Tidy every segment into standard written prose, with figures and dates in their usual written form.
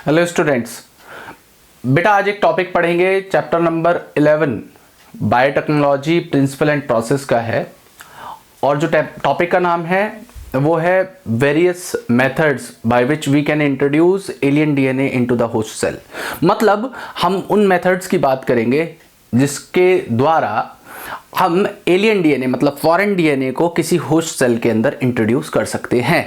Hello students, बेटा आज एक टॉपिक पढ़ेंगे chapter number 11 biotechnology principle and process का है। और जो टॉपिक का नाम है वो है various methods by which we can introduce alien DNA into the host cell. मतलब हम उन मेथड्स की बात करेंगे जिसके द्वारा हम एलियन डीएनए मतलब फॉरेन डीएनए को किसी होस्ट सेल के अंदर इंट्रोड्यूस कर सकते हैं।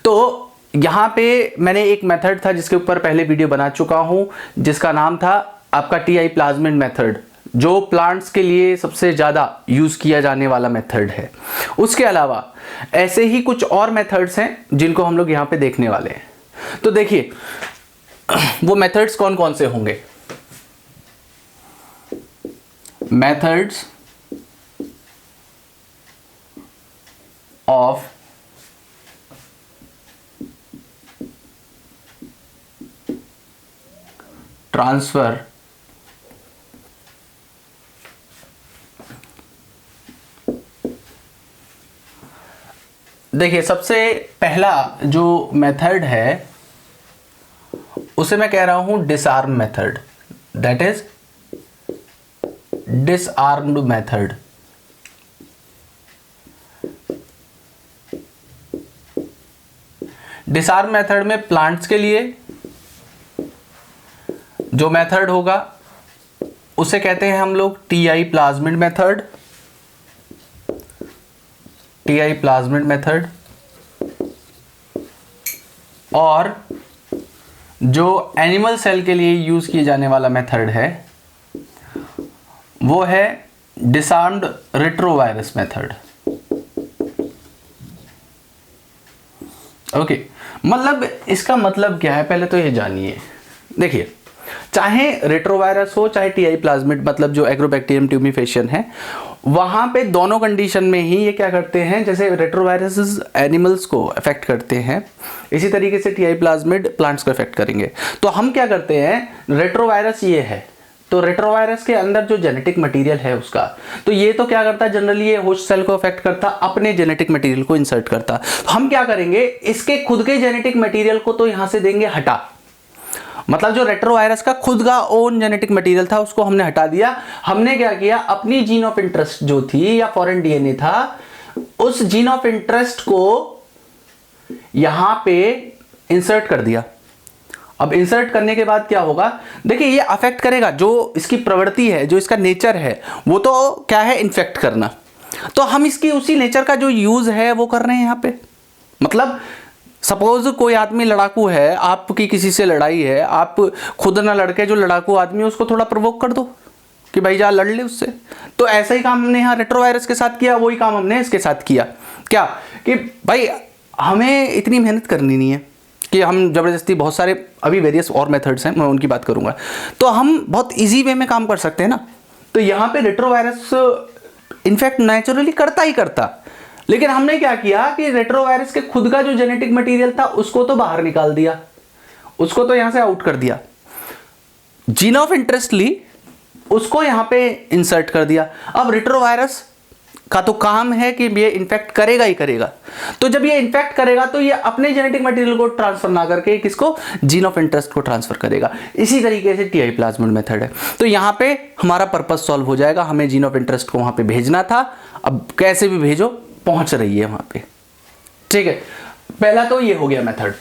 तो यहाँ पे मैंने एक मेथड था जिसके ऊपर पहले वीडियो बना चुका हूँ, जिसका नाम था आपका टीआई प्लाज्मिड मेथड, जो प्लांट्स के लिए सबसे ज़्यादा यूज़ किया जाने वाला मेथड है। उसके अलावा ऐसे ही कुछ और मेथड्स हैं जिनको हम लोग यहाँ पे देखने वाले हैं। तो देखिए वो मेथड्स कौन कौन से होंगे। मेथड्स ऑफ ट्रांसफर देखिए, सबसे पहला जो मेथड है उसे मैं कह रहा हूं disarm method, that is disarmed method. Disarm method में प्लांट्स के लिए जो मेथड होगा उसे कहते हैं हम लोग TI plasmid method. TI plasmid method. और जो एनिमल सेल के लिए यूज किए जाने वाला मेथड है वो है डिसआर्म्ड रेट्रोवायरस मेथड। ओके, मतलब इसका मतलब क्या है पहले तो ये जानिए। देखिए, चाहे रेट्रोवायरस हो चाहे टीआई प्लाज्मिड मतलब जो एग्रोबैक्टीरियम ट्यूमिफेशियन है, वहां पे दोनों कंडीशन में ही ये क्या करते हैं, जैसे रेट्रोवायरस एनिमल्स को अफेक्ट करते हैं इसी तरीके से टीआई प्लाज्मिड प्लांट्स को अफेक्ट करेंगे। तो हम क्या करते हैं, रेट्रोवायरस ये है तो रेट्रोवायरस के अंदर जो जेनेटिक मटेरियल है उसका, तो ये तो क्या करता है जनरली ये होस्ट सेल को अफेक्ट करता, अपने जेनेटिक मटेरियल को इंसर्ट करता। तो हम क्या करेंगे, इसके खुद के जेनेटिक मटेरियल को तो यहां से देंगे हटा, मतलब जो रेट्रोवायरस का खुद का ओन जेनेटिक मटेरियल था उसको हमने हटा दिया। हमने क्या किया, अपनी जीन ऑफ इंटरेस्ट जो थी या फॉरेन डीएनए था उस जीन ऑफ इंटरेस्ट को यहां पे इंसर्ट कर दिया। अब इंसर्ट करने के बाद क्या होगा, देखिए ये अफेक्ट करेगा, जो इसकी प्रवृत्ति है जो इसका नेचर है वो तो क्या है, इन्फेक्ट करना। तो हम इसकी उसी नेचर का जो यूज है वो कर रहे हैं यहां पे। मतलब सपोज कोई आदमी लड़ाकू है, आपकी किसी से लड़ाई है, आप खुद ना लड़के जो लड़ाकू आदमी है उसको थोड़ा प्रोवोक कर दो कि भाई जा लड़ ले उससे। तो ऐसा ही काम हमने यहाँ रेट्रोवायरस के साथ किया, वही काम हमने इसके साथ किया। क्या कि भाई हमें इतनी मेहनत करनी नहीं है कि हम जबरदस्ती, बहुत सारे अभी वेरियस और मेथड्स हैं मैं उनकी बात करूंगा, तो हम बहुत ईजी वे में काम कर सकते हैं ना। तो यहाँ पे रेट्रोवायरस इनफैक्ट नेचुरली करता ही करता, लेकिन हमने क्या किया कि रेट्रोवायरस के खुद का जो जेनेटिक मटेरियल था उसको तो बाहर निकाल दिया, उसको तो यहां से आउट कर दिया, जीन ऑफ इंटरेस्ट ली उसको यहां पे इंसर्ट कर दिया। अब रेट्रोवायरस का तो काम है कि ये इन्फेक्ट करेगा ही करेगा, तो जब ये इन्फेक्ट करेगा तो ये अपने जेनेटिक मटेरियल को ट्रांसफर ना करके किसको, जीन ऑफ इंटरेस्ट को ट्रांसफर करेगा। इसी तरीके से टीआई प्लाज्मिड मेथड है। तो यहां पे हमारा पर्पस सॉल्व हो जाएगा, हमें जीन ऑफ इंटरेस्ट को वहां पे भेजना था, अब कैसे भी भेजो पहुंच रही है वहां पे। ठीक है, पहला तो ये हो गया मेथड।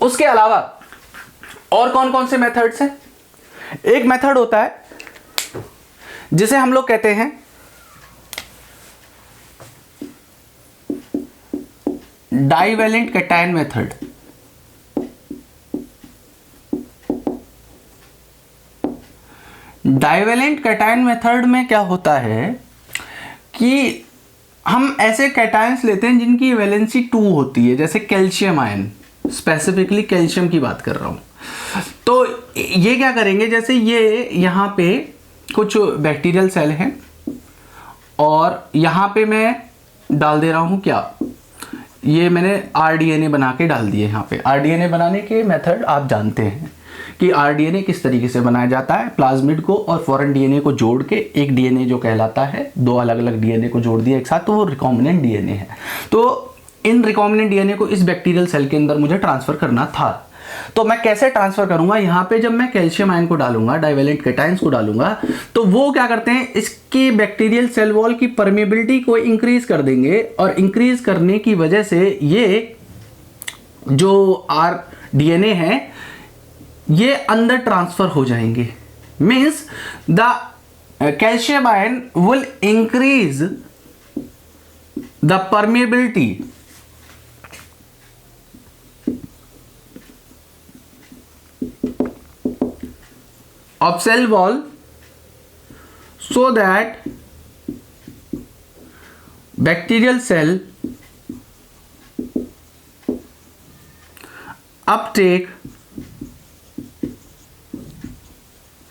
उसके अलावा और कौन कौन से मेथड्स हैं, एक मेथड होता है जिसे हम लोग कहते हैं divalent cation method. Divalent cation method में क्या होता है कि हम ऐसे कैटायंस लेते हैं जिनकी वैलेंसी 2 होती है, जैसे कैल्शियम आयन, स्पेसिफिकली कैल्शियम की बात कर रहा हूं। तो ये क्या करेंगे, जैसे ये यहां पे कुछ बैक्टीरियल सेल हैं और यहां पे मैं डाल दे रहा हूं क्या, ये मैंने आरडीएनए बना के डाल दिए। यहाँ पे आरडीएनए बनाने के मेथड आप जानते हैं कि आरडीएनए किस तरीके से बनाया जाता है। प्लाज्मिड को और फॉरेन डीएनए को जोड़ के एक डीएनए जो कहलाता है, दो अलग अलग डीएनए को जोड़ दिया एक साथ, तो वो रिकॉम्बिनेंट डीएनए है। तो इन रिकॉम्बिनेंट डीएनए को इस बैक्टीरियल सेल के अंदर मुझे ट्रांसफर करना था। तो मैं कैसे ट्रांसफर करूंगा, यहां पे जब मैं कैल्शियम आयन को डालूंगा, डाइवेलेंट कैटायंस को डालूंगा, तो वो क्या करते हैं, इसके बैक्टीरियल सेल वॉल की परमेबिलिटी को इंक्रीज कर देंगे, और इंक्रीज करने की वजह से ये जो आर डीएनए है ये अंदर ट्रांसफर हो जाएंगे। Means the calcium ion will increase the permeability of cell wall so that bacterial cell uptake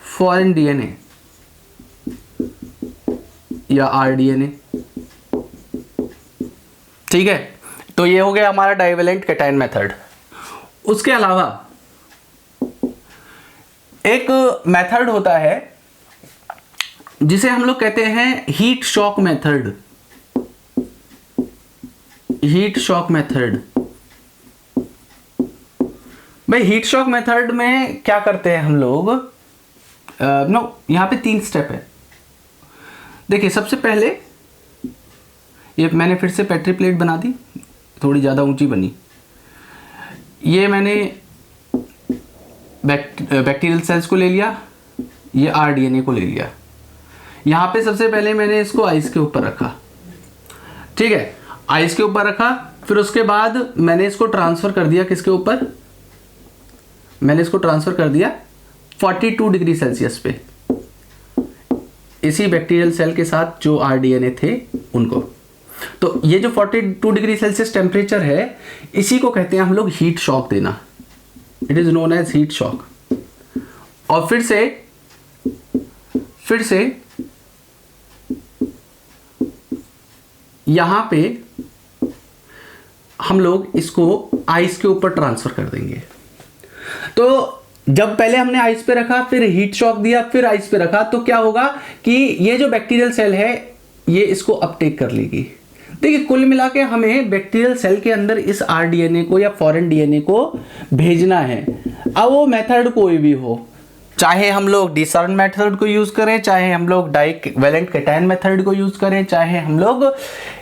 foreign DNA या RDNA। ठीक है, तो ये हो गया हमारा डाइवेलेंट कैटायन मेथड। उसके अलावा एक मेथड होता है जिसे हम लोग कहते हैं heat shock method. Heat shock method, भाई हीट शॉक मेथड में क्या करते हैं हम लोग, यहां पे 3 स्टेप है। देखिए सबसे पहले ये मैंने फिर से पेट्री प्लेट बना दी, थोड़ी ज़्यादा ऊंची बनी। ये मैंने बैक्टीरियल सेल्स को ले लिया, ये आरडीएनए को ले लिया। यहाँ पे सबसे पहले मैंने इसको आइस के ऊपर रखा, ठीक है, आइस के ऊपर रखा। फिर उसके बाद मैंने इसको ट्रांसफ़र कर दिया किसके ऊपर, मैंने इसको ट्रांसफ़र कर दिया 42 डिग्री सेल्सियस पे, इसी बैक्टीरियल सेल के साथ जो आरडीएनए थे उनको। तो ये जो 42 डिग्री सेल्सियस टेम्परेचर है, इसी को कहते हैं हम लोग हीट शॉक देना। It is known as heat shock. और फिर से यहां पे हम लोग इसको आइस के ऊपर ट्रांसफर कर देंगे। तो जब पहले हमने आइस पे रखा, फिर हीट शॉक दिया, फिर आइस पे रखा, तो क्या होगा कि ये जो बैक्टीरियल सेल है ये इसको अपटेक कर लेगी। देखिए कुल मिला के हमें बैक्टीरियल सेल के अंदर इस आरडीएनए को या फॉरेन डीएनए को भेजना है। अब वो मेथड कोई भी हो, चाहे हम लोग डिसर्न मेथड को यूज करें, चाहे हम लोग डाइवेलेंट कैटायन मेथड को यूज करें, चाहे हम लोग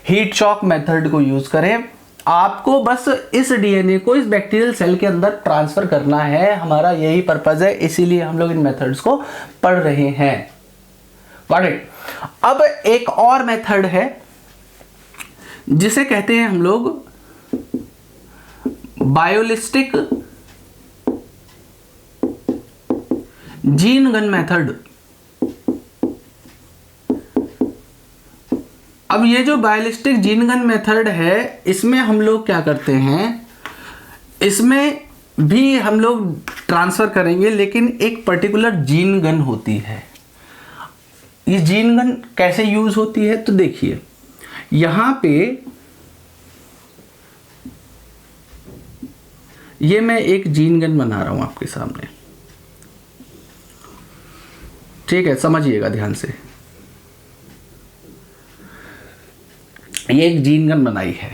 हीट शॉक मेथड को यूज करें, आपको बस इस डीएनए को इस बैक्टीरियल सेल के अंदर ट्रांसफर करना है। हमारा यही पर्पज है, इसीलिए हम लोग इन मेथड्स को पढ़ रहे हैं। Got it. अब एक और मेथड है जिसे कहते हैं हम लोग बायोलिस्टिक जीन गन मेथड। अब ये जो बायोलिस्टिक जीन गन मेथड है, इसमें हम लोग क्या करते हैं, इसमें भी हम लोग ट्रांसफर करेंगे, लेकिन एक पर्टिकुलर जीन गन होती है। ये जीन गन कैसे यूज होती है, तो देखिए यहां पे ये मैं एक जीन गन बना रहा हूं आपके सामने, ठीक है, समझिएगा ध्यान से। ये एक जीन गन बनाई है,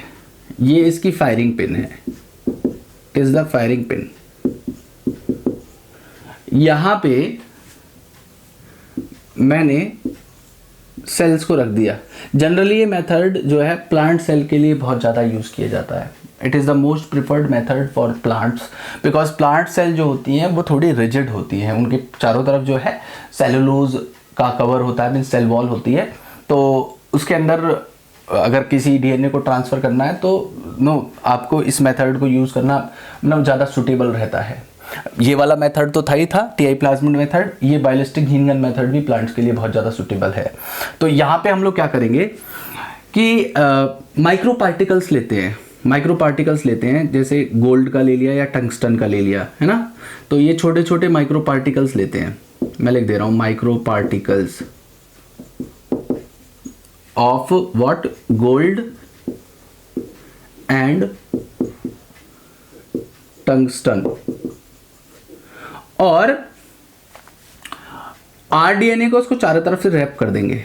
ये इसकी फायरिंग पिन है, इज द फायरिंग पिन। यहां पे मैंने सेल्स को रख दिया। जनरली ये मेथड जो है प्लांट सेल के लिए बहुत ज़्यादा यूज़ किया जाता है। It is the most preferred method for plants, because plant cell जो होती हैं वो थोड़ी रिजिड होती हैं, उनके चारों तरफ जो है सेलुलोज का कवर होता है, मीन सेल वॉल होती है। तो उसके अंदर अगर किसी डीएनए को ट्रांसफ़र करना है तो आपको इस मेथड को यूज़ करना ज़्यादा सूटेबल रहता है। ये वाला मेथड तो था ही था, टीआई प्लाज्मिड मेथड। ये बायोलिस्टिक जीन गन मेथड भी प्लांट्स के लिए बहुत ज़्यादा सूटेबल है। तो यहाँ पे हम लोग क्या करेंगे कि माइक्रो पार्टिकल्स लेते हैं, जैसे गोल्ड का ले लिया या टंगस्टन का ले लिया, है ना। तो ये छोटे छोटे माइक्रो पार्टिकल्स लेते हैं, मैं लिख दे रहा हूँ micro particles of what, gold and tungsten. और आरडीएनए को उसको चारों तरफ से रैप कर देंगे,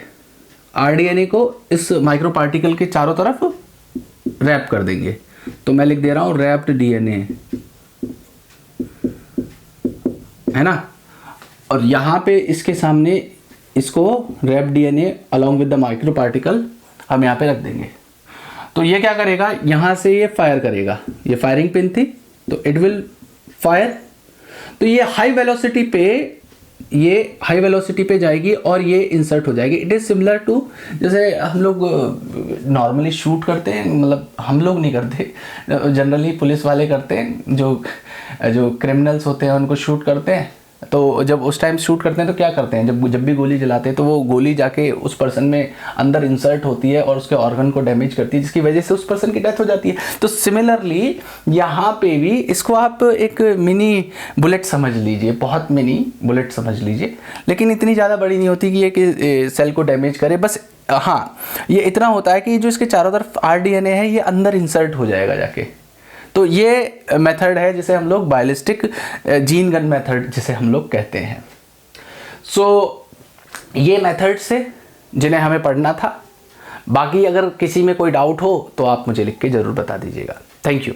आरडीएनए को इस माइक्रो पार्टिकल के चारों तरफ रैप कर देंगे। तो मैं लिख दे रहा हूं रैप्ड डीएनए, है ना, और यहाँ पे इसके सामने इसको wrap DNA along with the micro particle हम यहाँ पे रख देंगे। तो ये क्या करेगा, यहाँ से ये फायर करेगा, ये फायरिंग पिन थी तो इट विल फायर। तो ये हाई वेलोसिटी पे जाएगी और ये इंसर्ट हो जाएगी। इट इज़ सिमिलर टू जैसे हम लोग नॉर्मली शूट करते हैं, मतलब हम लोग नहीं करते, जनरली पुलिस वाले करते हैं, जो क्रिमिनल्स होते हैं उनको शूट करते हैं। तो जब उस टाइम शूट करते हैं तो क्या करते हैं, जब भी गोली चलाते हैं तो वो गोली जाके उस पर्सन में अंदर इंसर्ट होती है और उसके ऑर्गन को डैमेज करती है, जिसकी वजह से उस पर्सन की डेथ हो जाती है। तो सिमिलरली यहाँ पे भी इसको आप एक मिनी बुलेट समझ लीजिए, बहुत मिनी बुलेट समझ लीजिए, लेकिन इतनी ज़्यादा बड़ी नहीं होती कि ये कि सेल को डैमेज करे। बस हाँ, ये इतना होता है कि जो इसके चारों तरफ आरडीएनए है ये अंदर इंसर्ट हो जाएगा जाके। तो ये मेथड है जिसे हम लोग बायोलिस्टिक जीन गन मेथड जिसे हम लोग कहते हैं। सो ये मेथड्स से जिन्हें हमें पढ़ना था। बाकी अगर किसी में कोई डाउट हो तो आप मुझे लिख के ज़रूर बता दीजिएगा। Thank you.